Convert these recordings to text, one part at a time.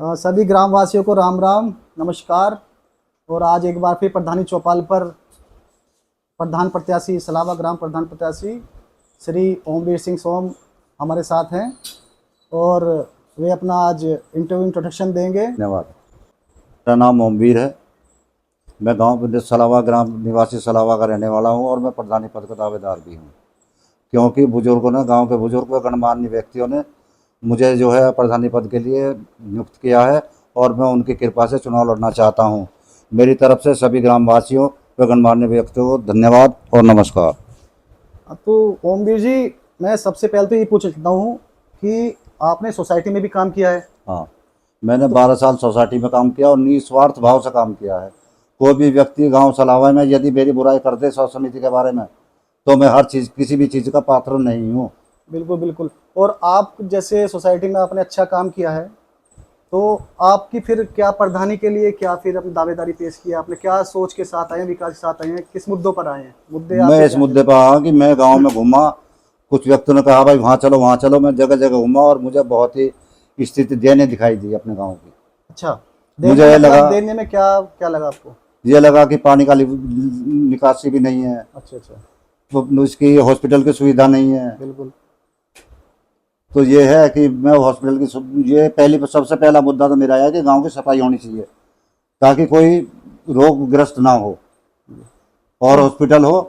सभी ग्रामवासियों को राम राम नमस्कार। और आज एक बार फिर प्रधानी चौपाल पर प्रधान प्रत्याशी सलावा ग्राम प्रधान प्रत्याशी श्री ओमवीर सिंह सोम हमारे साथ हैं और वे अपना आज इंट्रोडक्शन देंगे। धन्यवाद। मेरा नाम ओमवीर है। मैं गांव सलावा ग्राम निवासी सलावा का रहने वाला हूं और मैं प्रधानी पद का दावेदार भी हूं, क्योंकि बुजुर्गों ने, गांव के बुजुर्ग व गणमान्य व्यक्तियों ने मुझे जो है प्रधानी पद के लिए नियुक्त किया है और मैं उनकी कृपा से चुनाव लड़ना चाहता हूं। मेरी तरफ से सभी ग्रामवासियों व गणमान्य व्यक्तियों को धन्यवाद और नमस्कार। तो ओमवीर जी, मैं सबसे पहले तो ये पूछ सकता हूँ कि आपने सोसाइटी में भी काम किया है? हाँ, मैंने 12 साल सोसाइटी में काम किया और निस्वार्थ भाव से काम किया है। कोई भी व्यक्ति गांव सलावा में यदि मेरी बुराई कर दे सोच समिति के बारे में, तो मैं हर चीज़, किसी भी चीज़ का पात्र नहीं हूँ। बिल्कुल बिल्कुल। और आप जैसे सोसाइटी में आपने अच्छा काम किया है, तो आपकी फिर क्या प्रधानी के लिए क्या फिर अपनी दावेदारी पेश की है? आपने क्या सोच के साथ आए हैं, विकास के साथ आए हैं, किस मुद्दों पर आए हैं? मैं इस मुद्दे पर आया कि मैं गांव में घूमा, कुछ व्यक्तियों ने कहा भाई वहाँ चलो वहाँ चलो, मैं जगह जगह घूमा और मुझे बहुत ही स्थिति देने दिखाई दी अपने गांव की। अच्छा, मुझे ये लगा, देने में क्या क्या लगा आपको? ये लगा कि पानी का निकासी भी नहीं है। अच्छा अच्छा। तो इसकी हॉस्पिटल की सुविधा नहीं है। बिल्कुल। तो ये है कि मैं हॉस्पिटल की, ये सबसे पहला मुद्दा तो मेरा है कि गांव की सफाई होनी चाहिए ताकि कोई रोगग्रस्त ना हो, और हॉस्पिटल हो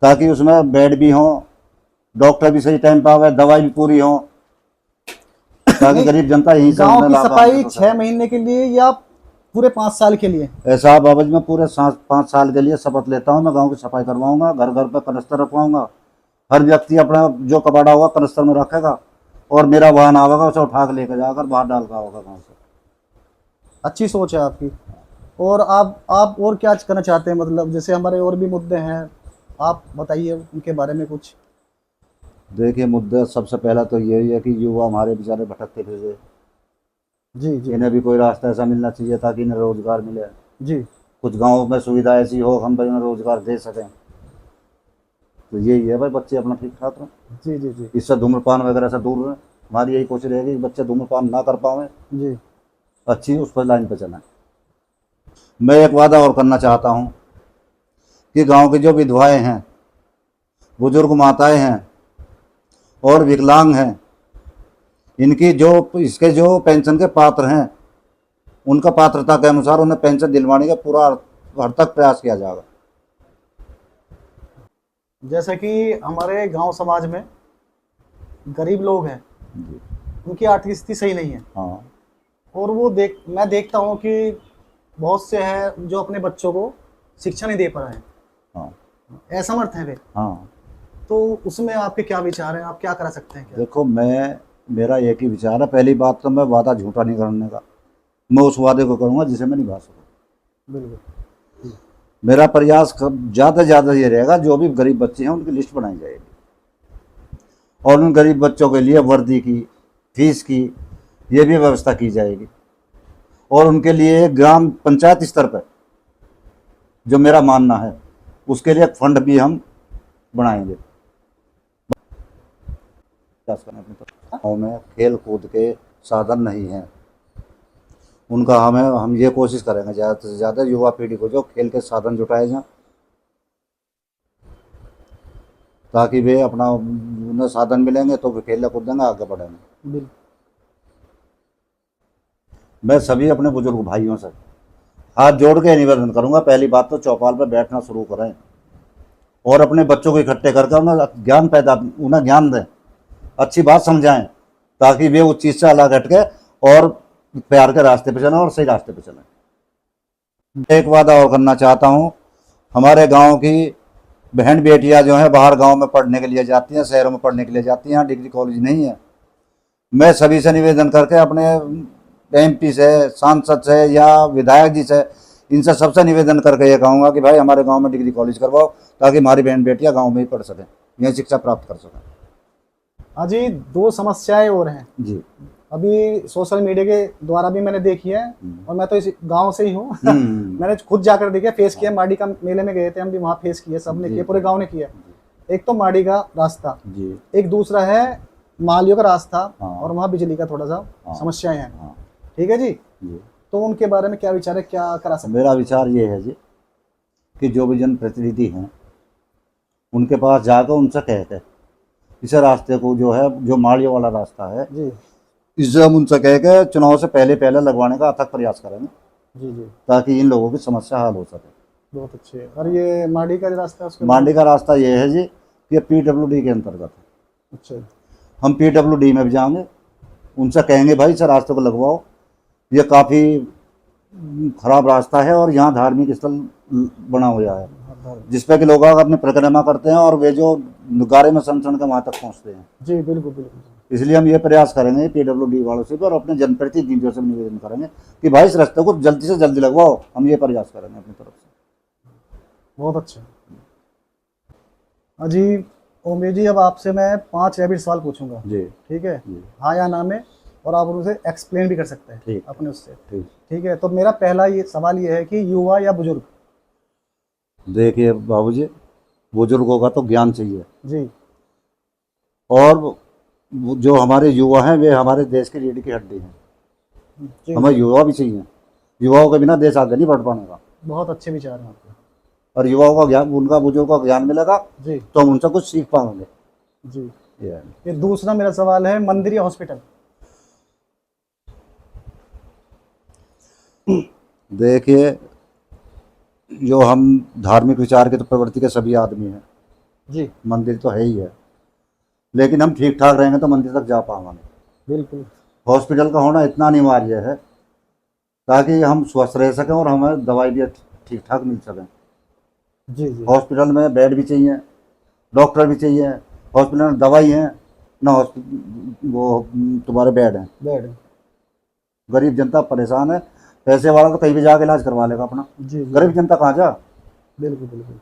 ताकि उसमें बेड भी हो, डॉक्टर भी सही टाइम पर आवे, दवाई भी पूरी हो, ताकि गरीब जनता यहीं से गांव की सफाई 6 महीने के लिए या पूरे 5 साल के लिए? ऐसा बाबा जी, मैं पूरे 5 साल के लिए शपथ लेता हूँ। मैं गांव की सफाई करवाऊंगा, घर घर पर कनस्तर रखवाऊंगा, हर व्यक्ति अपना जो कबाड़ा होगा कनस्तर में रखेगा और मेरा वाहन आवेगा उसे उठा के लेकर जाकर बाहर डाल का होगा गाँव से। अच्छी सोच है आपकी। और आप और क्या करना चाहते हैं? मतलब जैसे हमारे और भी मुद्दे हैं, आप बताइए उनके बारे में कुछ। देखिए, मुद्दा सबसे पहला तो यही है कि युवा हमारे बेचारे भटकते फिरे, जी जी, इन्हें भी कोई रास्ता ऐसा मिलना चाहिए ताकि इन्हें रोजगार मिले। जी। कुछ गाँव में सुविधा ऐसी हो हम भाई इन्हें रोजगार दे सकें। तो यही है भाई, बच्चे अपना ठीक ठाक रहें। जी जी जी इससे धूम्रपान वगैरह से दूर रहें। हमारी यही कोशिश रहेगी कि बच्चे धूम्रपान ना कर पाएं, जी। अच्छी उस पर लाइन पर चलें। मैं एक वादा और करना चाहता हूँ कि गांव की जो विधवाएं हैं, बुजुर्ग माताएं हैं और विकलांग हैं, इनकी इसके जो पेंशन के पात्र हैं, उनका पात्रता के अनुसार उन्हें पेंशन दिलवाने का पूरा हर तक प्रयास किया जाएगा। जैसे कि हमारे गांव समाज में गरीब लोग हैं, उनकी आर्थिक स्थिति सही नहीं है। हाँ। और वो मैं देखता हूँ कि बहुत से हैं जो अपने बच्चों को शिक्षा नहीं दे पा रहे हैं। हाँ। असमर्थ हैं वे। हाँ। तो उसमें आपके क्या विचार हैं? आप क्या करा सकते हैं? क्या? देखो, मेरा एक ही विचार है। पहली बात तो मैं वादा झूठा नहीं करने का, मैं उस वादे को करूँगा जिसे मैं निभा सकूँ। बिल्कुल। मेरा प्रयास ज़्यादा से ज़्यादा ये रहेगा, जो भी गरीब बच्चे हैं उनकी लिस्ट बनाई जाएगी और उन गरीब बच्चों के लिए वर्दी की, फीस की ये भी व्यवस्था की जाएगी और उनके लिए ग्राम पंचायत स्तर पर, जो मेरा मानना है, उसके लिए एक फंड भी हम बनाएंगे। गाँव में खेल कूद के साधन नहीं हैं, उनका हम ये कोशिश करेंगे ज़्यादा से ज़्यादा युवा पीढ़ी को जो खेल के साधन जुटाए जाएं, ताकि वे अपना, उन्हें साधन मिलेंगे तो वे खेलने कूदेंगे, आगे बढ़ेंगे। मैं सभी अपने बुजुर्ग भाइयों से हाथ जोड़ के निवेदन करूंगा, पहली बात तो चौपाल पर बैठना शुरू करें और अपने बच्चों को इकट्ठे करके उन्हें ज्ञान दें, अच्छी बात समझाएं, ताकि वे उस चीज़ से अलग हट के और प्यार के रास्ते पे चलें और सही रास्ते पे चलें। एक वादा और करना चाहता हूँ, हमारे गांव की बहन बेटियां जो हैं बाहर गांव में पढ़ने के लिए जाती हैं, शहरों में पढ़ने के लिए जाती हैं, यहाँ डिग्री कॉलेज नहीं है। मैं सभी से निवेदन करके, अपने MP से, सांसद से या विधायक जी से, इनसे सबसे निवेदन करके ये कहूँगा कि भाई हमारे गांव में डिग्री कॉलेज करवाओ ताकि हमारी बहन बेटियां गांव में ही पढ़ सकें, यहीं शिक्षा प्राप्त कर सकें। हाँ जी, 2 समस्याएं और हैं जी। अभी सोशल मीडिया के द्वारा भी मैंने देखी है और मैं तो इस गांव से ही हूँ। मैंने खुद जाकर देखा, फेस किया। माड़ी का मेले में गए थे हम भी, वहाँ फेस किया, सबने किया, पूरे गांव ने किया। एक तो माड़ी का रास्ता, एक दूसरा है मालियों का रास्ता और वहाँ बिजली का थोड़ा सा समस्याएं हैं। ठीक है जी। जी। तो उनके बारे में क्या विचार है, क्या करा सकते मेरा विचार ये है जी कि जो भी जनप्रतिनिधि हैं उनके पास जाकर उनसे कह के इस रास्ते को जो है, जो माड़ियों वाला रास्ता है, जी इससे हम उनसे कह के चुनाव से पहले पहले लगवाने का अथक प्रयास करेंगे जी जी। ताकि इन लोगों की समस्या हल हो सके। बहुत अच्छे। और ये माडी का जो रास्ता है उसके बारे मांडी का रास्ता ये है जी कि पीडब्ल्यूडी के अंतर्गत है। में? अच्छा हम पीडब्ल्यूडी में भी जाएंगे, उनसे कहेंगे भाई इस रास्ते को लगवाओ, ये काफ़ी खराब रास्ता है और यहाँ धार्मिक स्थल बना हुआ है हाँ, धर्म। जिस पे कि लोग अपनी परिक्रमा करते हैं और वे जो गारे में सनसन के वहाँ तक पहुँचते हैं। जी बिल्कुल बिल्कुल। इसलिए हम ये प्रयास करेंगे पीडब्ल्यूडी वालों से भी और अपने जनप्रतिनिधियों से भी निवेदन करेंगे कि भाई इस रास्ते को जल्दी से जल्दी लगवाओ। हम ये प्रयास करेंगे अपनी तरफ से। बहुत अच्छा। अजी ओमवीर जी, अब आपसे मैं 5 रैपिड सवाल पूछूंगा, जी ठीक है? जी हाँ या ना में, और आप उसे एक्सप्लेन भी कर सकते हैं ठीक अपने उससे, ठीक। ठीक है? तो मेरा पहला ये सवाल ये है कि युवा या बुजुर्ग? देखिए बाबूजी, बुजुर्गों का तो ज्ञान चाहिए जी और जो हमारे युवा हैं वे हमारे देश की रीढ़ की हड्डी हैं। जी। हमें युवा भी चाहिए, युवाओं के बिना देश आगे नहीं बढ़ पाएगा। बहुत अच्छे विचार हैं आपके। और युवाओं का ज्ञान, उनका बुजुर्गों का ज्ञान मिलेगा जी तो हम उनसे कुछ सीख पाएंगे। जी। ये है। ये दूसरा मेरा सवाल है, मंदिर या हॉस्पिटल? देखिए, जो हम धार्मिक विचार के तो प्रवृत्ति के सभी आदमी हैं, जी मंदिर तो है ही है, लेकिन हम ठीक ठाक रहेंगे तो मंदिर तक जा पाएंगे। बिल्कुल। हॉस्पिटल का होना इतना अनिवार्य है ताकि हम स्वस्थ रह सकें और हमें दवाई भी ठीक ठाक मिल सकें। जी जी। हॉस्पिटल में बेड भी चाहिए, डॉक्टर भी चाहिए, हॉस्पिटल में दवाई है ना, वो तुम्हारे बेड हैं। बेड। गरीब जनता परेशान है, पैसे वाला तो कहीं भी जाके इलाज करवा लेगा अपना, जी जी गरीब जनता कहाँ जा। बिल्कुल बिल्कुल।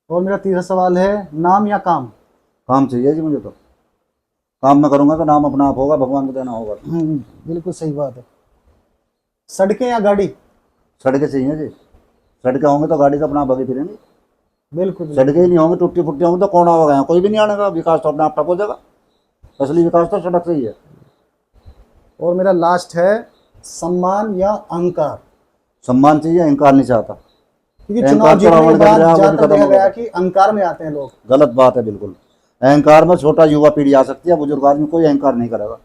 और मेरा तीसरा सवाल है, नाम या काम? काम चाहिए जी मुझे, तो काम में करूँगा तो नाम अपना आप होगा, भगवान को देना होगा। बिल्कुल सही बात है। सड़कें या गाड़ी? सड़कें चाहिए जी, सड़कें होंगी तो गाड़ी तो अपना भागी फिरेंगी, बिल्कुल बिल्कुल। सड़कें ही नहीं होंगी, टूटी फुट्टी होंगी तो कौन आएगा यहाँ, कोई भी नहीं आने का, विकास तो अपने आप ठप हो जाएगा। असली विकास तो सड़क से ही है। और मेरा लास्ट है, सम्मान या अहंकार? सम्मान चाहिए, अहंकार नहीं चाहता। क्योंकि अहंकार चुनाव तो जीतने रावण के का बाद विग्रह, वो भी ज्यादातर खत्म देखा हो गया गया। कि अहंकार में आते हैं लोग। गलत बात है बिल्कुल। अहंकार में छोटा युवा पीढ़ी आ सकती है, बुजुर्ग आदमी कोई अहंकार नहीं करेगा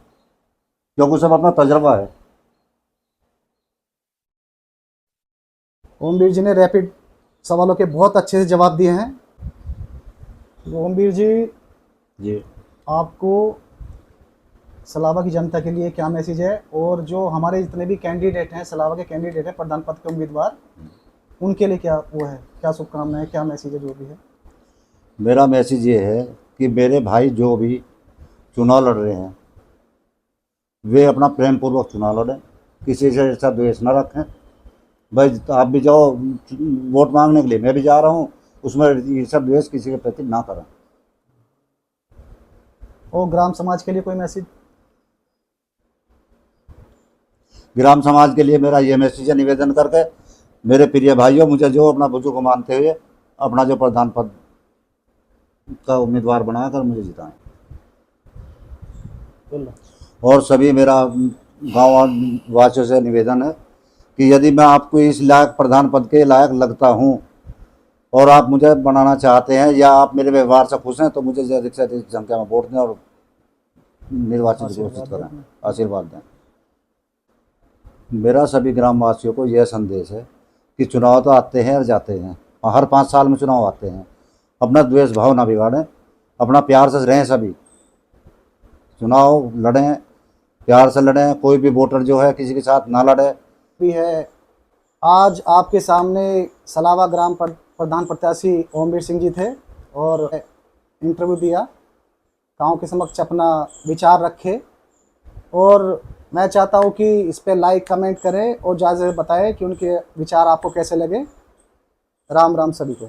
क्योंकि सब अपना तजर्बा है। ओमवीर जी ने रैपिड सवालों के बहुत अच्छे से जवाब दिए हैं। तो ओमवीर जी, जी आपको सलावा की जनता के लिए क्या मैसेज है, और जो हमारे जितने भी कैंडिडेट हैं, सलावा के कैंडिडेट हैं, प्रधान पद के उम्मीदवार, उनके लिए क्या वो है, क्या शुभकामनाएं, क्या मैसेज है जो भी है? मेरा मैसेज ये है कि मेरे भाई जो भी चुनाव लड़ रहे हैं वे अपना प्रेम पूर्वक चुनाव लड़ें, किसी से ऐसा द्वेष न रखें। भाई आप भी जाओ वोट मांगने के लिए, मैं भी जा रहा हूँ, उसमें ईर्ष्या द्वेष किसी के प्रति ना करें। और ग्राम समाज के लिए कोई मैसेज? ग्राम समाज के लिए मेरा ये मैसेज है, निवेदन करके मेरे प्रिय भाइयों, मुझे जो अपना बुजुर्ग मानते हुए अपना जो प्रधान पद का उम्मीदवार बनाकर मुझे जिताएं। और सभी मेरा गाँव वासियों से निवेदन है कि यदि मैं आपको इस लायक प्रधान पद के लायक लगता हूं और आप मुझे बनाना चाहते हैं या आप मेरे व्यवहार से खुश हैं तो मुझे अधिक से अधिक संख्या में वोट दें और निर्वाचित घोषित करें, आशीर्वाद दें। मेरा सभी ग्रामवासियों को यह संदेश है कि चुनाव तो आते हैं और जाते हैं, हर 5 साल में चुनाव आते हैं, अपना द्वेष भाव ना बिगाड़ें, अपना प्यार से रहें, सभी चुनाव लड़ें, प्यार से लड़ें, कोई भी वोटर जो है किसी के साथ ना लड़े। भी है, आज आपके सामने सलावा ग्राम प्रधान प्रत्याशी ओमवीर सिंह जी थे और इंटरव्यू दिया, गांव के समक्ष अपना विचार रखे, और मैं चाहता हूं कि इस पे लाइक कमेंट करें और ज़्यादा से बताएं कि उनके विचार आपको कैसे लगे। राम राम सभी को।